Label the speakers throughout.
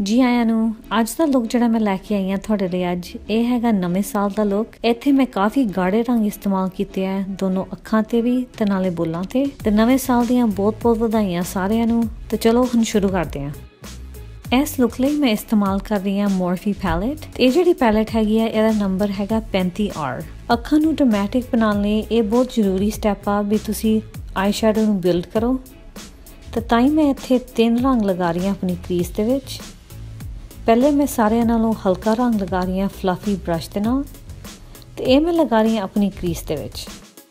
Speaker 1: जी आया नू अज का लुक जो मैं लैके आई हाँ थोड़े लिए अज ये हैगा नवे साल का लुक। इत्थे मैं काफ़ी गाढ़े रंग इस्तेमाल किए हैं दोनों अखां ते भी ते नाले बुल्लां ते। नवे साल दियां बहुत बहुत बधाइयां सारियां नू। तो चलो हम शुरू करते हैं। इस लुक लिए मैं इस्तेमाल कर रही हाँ मोर्फी पैलेट। ये जी पैलेट हैगी है इसका नंबर हैगा 35R। अखां नू ड्रामैटिक बनाने ये बहुत जरूरी स्टैप आ भी तुसी आई शैडो नू बिल्ड करो। तो ताई मैं इत्थे 3 रंग लगा रही हाँ अपनी क्रीज दे विच। पहले मैं सारे नालों हल्का रंग लगा रही हाँ फ्लफी ब्रश के नाल ते ये मैं लगा रही हाँ अपनी क्रीज दे विच।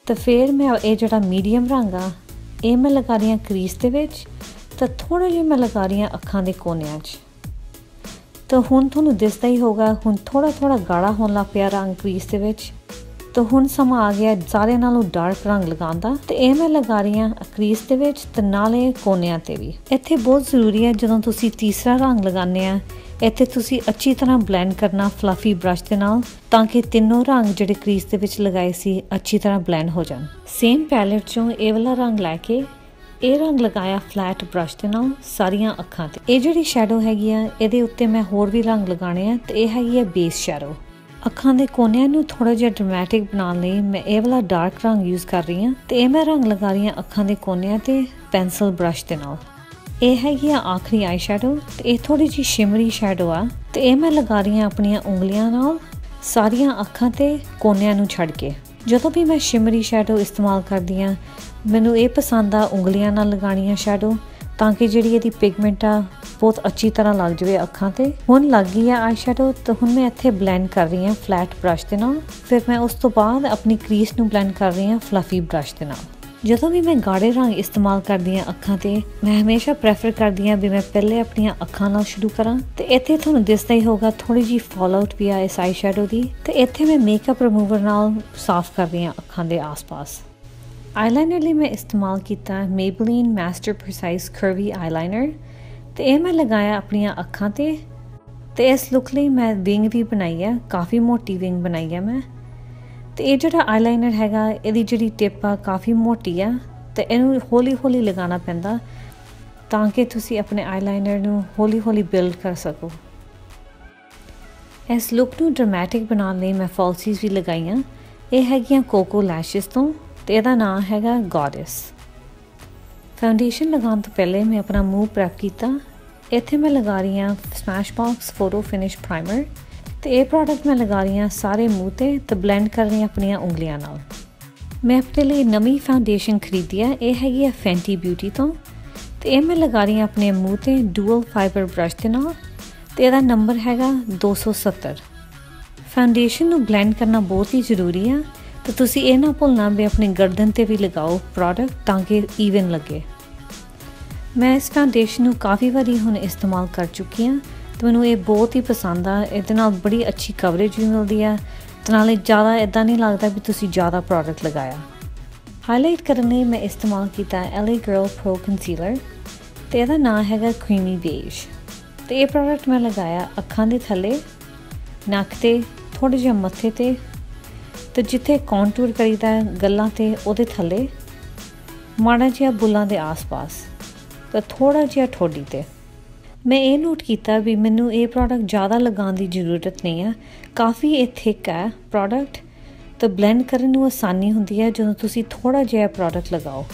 Speaker 1: तो फिर मैं ये जो मीडियम रंग आ ये मैं लगा रही हाँ क्रीज दे विच तो थोड़ा जिहा मैं लगा रही हाँ अखां दे कोनियां च। तो हुण तुहानूं दिसदा ही होगा हुण थोड़ा थोड़ा गाढ़ा होण लग पिया रंग क्रीज दे विच। तो हुण समा आ गया सारे नालों डार्क रंग लगाउण दा। ते ये मैं लगा रही हाँ क्रीज दे विच ते नाले कोनियां ते भी। इत्थे बहुत जरूरी है जदों तुसीं तीसरा रंग लगाने आ इत्थे तुसी अच्छी तरह ब्लेंड करना फ्लफी ब्रश के नाल ताकि तीनों रंग जिहड़े क्रीज दे विच लगाए सी अच्छी तरह ब्लेंड हो जान। सेम पैलेट चों ये वाला रंग लैके ये रंग लगाया फ्लैट ब्रश के नाल सारियां अखां ते। ये जिहड़ी शैडो हैगी आ इहदे उत्ते मैं होर भी रंग लगाने आ ते ये हैगी है बेस शैडो। अखां दे कोनियां नूं थोड़ा जिहा ड्रामैटिक बनाने लई मैं ये वाला डार्क रंग यूज़ कर रही हाँ ते ये मैं रंग लगा रही हाँ अखां दे कोनियां ते पेंसिल ब्रश के नाल। ये हैगी आखिरी आई शैडो ते ये थोड़ी जी शिमरी शैडो आ ते ये मैं लगा रही हाँ अपनी उंगलियां नाल सारियां अखां ते कोनियां नूं छड़ के। जदों भी मैं शिमरी शैडो इस्तेमाल करदी हाँ मैनूं ये पसंद आ उंगलियां नाल लगाणियां शैडो ताकि जिहड़ी इहदी पिगमेंट आ बहुत अच्छी तरह लग जाए अखां ते। हुण लग गई है आई शैडो तो हुण मैं इत्थे ब्लेंड कर रही हाँ फ्लैट ब्रश के नाल। फिर मैं उस तो बाद अपनी क्रीज नूं ब्लेंड कर रही हाँ फ्लफी ब्रश के नाल। जदों भी मैं गाढ़े रंग इस्तेमाल करदी हाँ अखां ते मैं हमेशा प्रैफर करदी हाँ भी मैं पहले अपनी अखां नाल शुरू करां। ते इत्थे तुहानूं दिसदा ही होगा थोड़ी जी फॉल आउट भी आ इस आई शैडो दी। ते इत्थे मैं मेकअप रिमूवर नाल साफ कर रही हाँ अखां दे आस पास। आईलाइनर लिए मैं इस्तेमाल किया Maybelline master precise curvy eyeliner. तो ये मैं लगाया अपनी अखां ते। ते इस लुक लिए मैं विंग भी बनाई है काफ़ी मोटी विंग बनाई है मैं। तो ये जो आईलाइनर हैगा इहदी जिहड़ी टिप आ काफ़ी मोटी आ तो इहनूं हौली हौली लगाना पैंदा ताकि तुसी अपने आईलाइनर नूं हौली हौली बिल्ड कर सको। इस लुक नूं ड्रामैटिक बनाने लई मैं फॉल्सीज भी लगाईयां। ये हैगियां कोको लैशेस तो ते इहदा नाम हैगा गॉडेस। फाउंडेशन लगाने तो पहले मैं अपना मूँह प्रैप किया। इत्थे मैं लगा रही हाँ स्मैशबॉक्स फोटो फिनिश प्राइमर। तो ये प्रोडक्ट मैं लगा रही हाँ सारे मूँह ते तो ब्लेंड कर रही हाँ अपनी उंगलियां नाल। मैं अपने लिए नवी फाउंडेशन खरीदी है ये हैगी है फैंटी ब्यूटी तो ये मैं लगा रही हाँ अपने मूँह ते डुअल फाइबर ब्रश के नाल। तो इसका नंबर हैगा 270। फाउंडेशन नूं ब्लेंड करना बहुत ही जरूरी है तो तुसी ये ना भुलना भी अपनी गर्दन ते भी लगाओ प्रोडक्ट ताकि ईवन लगे। मैं इस फाउंडेशन नूं काफ़ी बारी हुण इस्तेमाल कर चुकी हाँ तो मैनूं ये बहुत ही पसंद आ। इहदे नाल बड़ी अच्छी कवरेज भी मिलती है तो नाले ज़्यादा इदां नहीं लगता भी तुसी ज़्यादा प्रोडक्ट लगाया। हाईलाइट करने मैं इस्तेमाल किया LA Girl Pro कंसीलर। तो इसका नाम हैगा क्रीमी बेज। तो ये प्रोडक्ट मैं लगाया अखां दे थल्ले नक ते थोड़े जिहा मत्थे ते तो जिथे कॉन्टूर करीदा गल्लां ते उहदे थल्ले माड़ा जिहा बुल्लां दे आस पास तो थोड़ा जिहा ठोडी ते। मैं ये नोट किया भी मैनू ये प्रोडक्ट ज़्यादा लगाने की जरूरत नहीं है काफ़ी ये थिक है प्रोडक्ट तो ब्लेंड करने नूं आसानी होंदी है जो तुसी थोड़ा जिहा प्रोडक्ट लगाओ।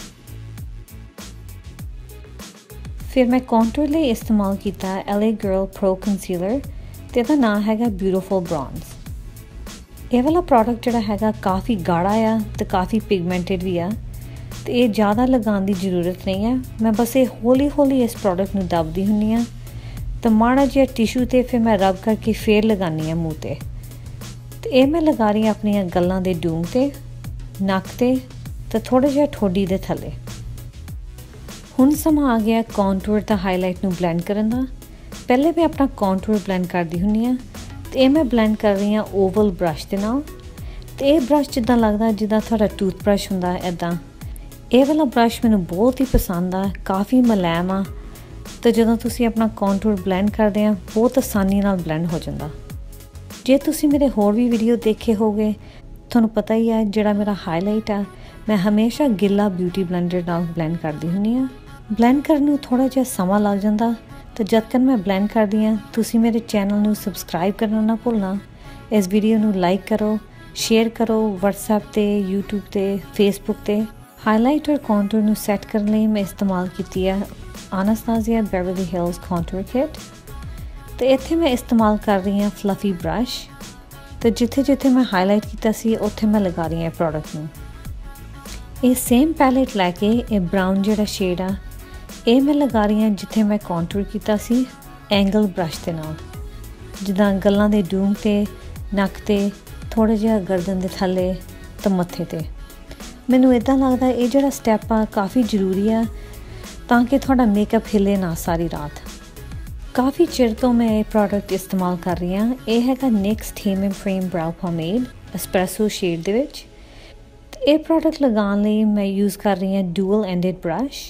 Speaker 1: फिर मैं कॉन्टूर लिए इस्तेमाल किया LA Girl Pro कंसीलर तो इसका नाम हैगा ब्यूटीफुल ब्रॉन्ज। ये वाला प्रोडक्ट जिहड़ा हैगा काफ़ी गाढ़ा आ तो काफ़ी पिगमेंटेड भी आ तो ये ज़्यादा लगाने की जरूरत नहीं है। मैं बस ये हौली हौली इस प्रोडक्ट नूं दबदी हुंदी हाँ तो माड़ा जिहा टिशू ते फिर मैं रब करके फिर लगानी हाँ मूँह ते। तो ये मैं लगा रही हाँ अपनी गल्लां दे डूंग ते नक ते तो थोड़ा जिहा ठोडी दे थल्ले। हुण समा आ गया कॉन्टूर दा हाईलाइट नूं ब्लेंड करन दा। पहले मैं अपना कॉन्टूर ब्लेंड करदी हुंदी हाँ तो ये मैं ब्लेंड कर रही हाँ ओवल ब्रश के नाल। तो ये ब्रश जिद्दां लगदा जिद्दां तुहाडा टूथब्रश हुंदा इदां। ये वाला ब्रश मैनूं बहुत ही पसंद आ काफ़ी मुलायम आ तो जदों तुसी अपना कॉन्टूर ब्लेंड करदे आ बहुत आसानी नाल ब्लेंड हो जांदा। जे तुसी मेरे होर भी वीडियो देखे होगे तुहानूं पता ही है जिहड़ा मेरा हाईलाइट आ मैं हमेशा गिल्ला ब्यूटी ब्लेंडर नाल ब्लेंड करदी हुंदी आ। ब्लेंड करने नूं थोड़ा जिहा समा लग जांदा तो जद तक मैं ब्लेंड करदी हाँ तुसी मेरे चैनल नू सबसक्राइब करना ना भुलना। इस वीडियो नू लाइक करो, शेयर करो WhatsApp ते, YouTube ते, Facebook ते। हाईलाइट और कॉन्टूर नू सैट करने लई मैं इस्तेमाल कीती है Anastasia Beverly Hills Contour Kit। तो इत्थे मैं इस्तेमाल कर रही हाँ फ्लफी ब्रश। तो जिथे जिथे मैं हाईलाइट किया सी उत्थे मैं लगा रही हाँ प्रोडक्ट नू। ये सेम पैलेट लैके ये ब्राउन जिहड़ा शेड आ ये मैं लगा रही हाँ जिथे मैं कॉन्टूर किया सी एंगल ब्रश के नाल, जिद्दां गल्लां दे डूम ते, नक ते, थोड़ा जिहा गर्दन दे थल्ले ते मत्थे ते। मैनूं इदां लगदा ये जिहड़ा स्टैप आ काफ़ी जरूरी आ तां कि तुहाडा मेकअप हिले ना सारी रात। काफ़ी चिर तो मैं ये प्रोडक्ट इस्तेमाल कर रही हाँ। ये हैगा NYX Tame and Frame Brow Pomade espresso shade दे विच। ये प्रोडक्ट लगाने लई मैं यूज़ कर रही हाँ डुअल एंडेड ब्रश।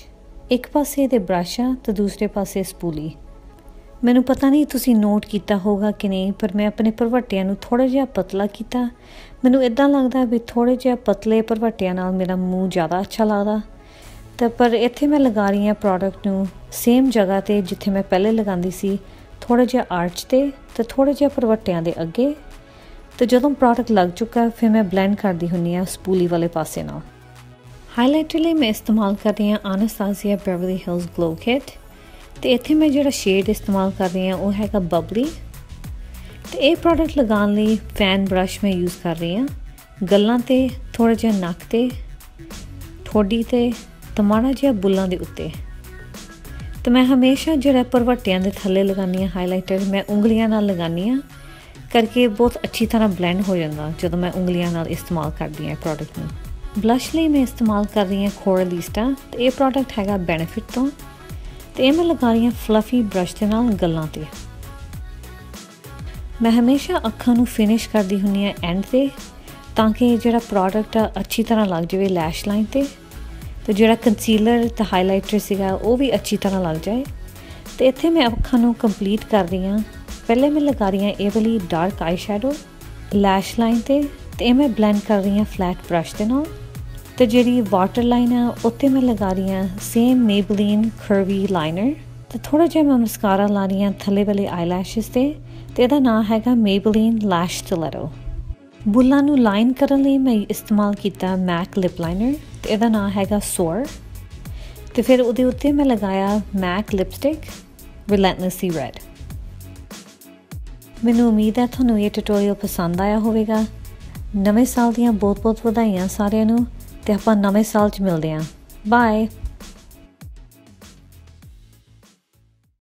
Speaker 1: एक पासे ये ब्रश आ तो दूसरे पासे स्पूली। मैनू पता नहीं तुसी नोट किया होगा कि नहीं, पर मैं अपने भरवटियां नू थोड़ा जिहा पतला किया। मैनू इदां लगदा भी थोड़े जिहा पतले भरवटियां नाल मेरा मूँह ज़्यादा अच्छा लगदा। तो पर इत्थे मैं लगा रही हाँ प्रोडक्ट नू सेम जगह ते जिथे मैं पहले लगांदी सी, थोड़ा जिहा आर्च ते ते थोड़े जिहा भरवटियां दे अगे। तो जदों प्रोडक्ट लग चुका फिर मैं ब्लेंड करदी हुंदी हाँ स्पूली वाले पासे नाल। हाईलाइटर लई मैं इस्तेमाल कर रही हाँ Anastasia Beverly Hills Glow Kit। तो इत्थे मैं जिहड़ा शेड इस्तेमाल कर रही हाँ वो हैगा बबली। तो ये प्रोडक्ट लगाने लई फैन ब्रश मैं यूज़ कर रही हाँ गल्लां ते, थोड़ा जिहा नक ते, ठोडी ते ते माड़ा जिहा बुल्लां दे उत्ते। तो मैं हमेशा जिहड़ा भरवटियां दे थल्ले लगानी हाँ हाईलाइटर मैं उंगलियां नाल लगानी हाँ, करके बहुत अच्छी तरह ब्लेंड हो जाता जदों मैं उंगलियां नाल इस्तेमाल करदी हाँ प्रोडक्ट नूं। ब्लश लई मैं इस्तेमाल कर रही हाँ कोरलिस्टा। तो ये प्रोडक्ट हैगा बेनिफिट तो ये मैं लगा रही हाँ फ्लफी ब्रश के नाल गल्लां ते। मैं हमेशा अखां नूं फिनिश करदी हुंदी हाँ एंड ते ताकि जिहड़ा प्रोडक्ट आ अच्छी तरह लग जाए लैश लाइन ते। तो जिहड़ा कंसीलर ते हाईलाइटर सीगा वो भी अच्छी तरह लग जाए। तो इत्थे मैं अखां नूं कंप्लीट कर रही हाँ। पहले मैं लगा रही हाँ ये वाली dark eye shadow lash line ते ये मैं ब्लेंड कर रही हाँ फ्लैट ब्रश के नाल। तो जिहड़ी वाटर लाइन है उत्ते मैं लगा रही हाँ सेम Maybelline कर्वी लाइनर। तो थोड़ा जिहा मैं मस्कारा ला रही हाँ थल्ले वाले आई लैशेस ते इहदा नाम हैगा Maybelline लैश स्टिलेटो। बुल्लां नूं लाइन करन लई मैं इस्तेमाल कीता मैक लिप लाइनर। तो इहदा नाम हैगा सोर। तो फिर उहदे उत्ते मैं लगाया मैक लिपस्टिक रिलेंटलेसली रेड। मैनूं उम्मीद है तुहानूं ये ट्यूटोरियल पसंद आया होवेगा। नਵੇਂ साल दीयां बहुत बहुत ਵਧਾਈਆਂ सारिਆਂ ਨੂੰ ਤੇ ਆਪਾਂ ਨਵੇਂ साल 'ਚ ਮਿਲਦੇ ਆਂ। बाय।